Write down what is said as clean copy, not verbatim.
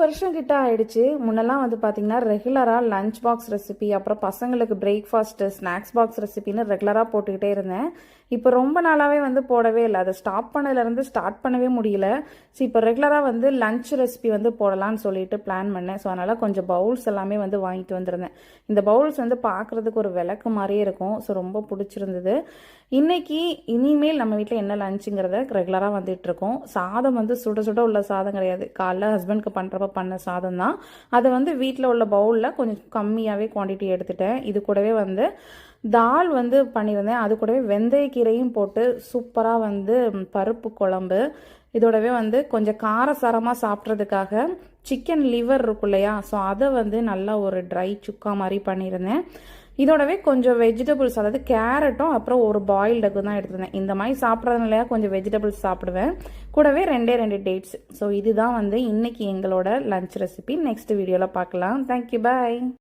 வருஷம் கிட்ட ஆயிடுச்சு. முன்னெல்லாம் வந்து பார்த்தீங்கன்னா, ரெகுலரா லஞ்ச் பாக்ஸ் ரெசிபி, அப்புறம் பசங்களுக்கு பிரேக்ஃபாஸ்ட், ஸ்நாக்ஸ் பாக்ஸ் ரெசிபின்னு ரெகுலரா போட்டுக்கிட்டே இருந்தேன். இப்போ ரொம்ப நாளாவே வந்து போடவே இல்ல. அத ஸ்டாப் பண்ணதுலேருந்து ஸ்டார்ட் பண்ணவே முடியல. ஸோ இப்போ ரெகுலரா வந்து லஞ்ச் ரெசிபி வந்து போடலான்னு சொல்லிட்டு பிளான் பண்ணேன். ஸோ அதனால கொஞ்சம் பவுல்ஸ் எல்லாமே வந்து வாங்கிட்டு வந்திருந்தேன். இந்த பவுல்ஸ் வந்து பார்க்கறதுக்கு ஒரு விளக்கு மாதிரியே இருக்கும். ஸோ ரொம்ப பிடிச்சிருந்தது. இன்னைக்கு இனிமேல் நம்ம வீட்டில் என்ன லஞ்சுங்கிறத ரெகுலராக வந்துட்டு இருக்கோம். சாதம் வந்து சுட சுட உள்ள சாதம் கிடையாது. காலைல ஹஸ்பண்ட்க்கு பண்ணுறப்ப பண்ண சாதம் தான். அதை வந்து வீட்டில் உள்ள பவுலில் கொஞ்சம் கம்மியாகவே குவான்டிட்டி எடுத்துட்டேன். இது கூடவே வந்து தால் வந்து பண்ணியிருந்தேன். அது கூடவே வெந்தயக்கீரையும் போட்டு சூப்பராக வந்து பருப்பு குழம்பு, இதோடவே வந்து கொஞ்சம் காரசாரமாக சாப்பிட்றதுக்காக சிக்கன் லிவர் இருக்கும் இல்லையா, ஸோ அதை வந்து நல்லா ஒரு ட்ரை சுக்கா மாதிரி பண்ணியிருந்தேன். இதோடவே கொஞ்சம் வெஜிடபிள்ஸ், அதாவது கேரட்டும் அப்புறம் ஒரு பாயில்டு எக்கு தான் எடுத்திருந்தேன். இந்த மாதிரி சாப்பிட்றதுனால கொஞ்சம் வெஜிடபிள்ஸ் சாப்பிடுவேன். கூடவே ரெண்டு டேட்ஸ். ஸோ இதுதான் வந்து இன்னைக்கு எங்களோட லஞ்ச் ரெசிபி. நெக்ஸ்ட் வீடியோவில் பார்க்கலாம். தேங்க்யூ, பாய்.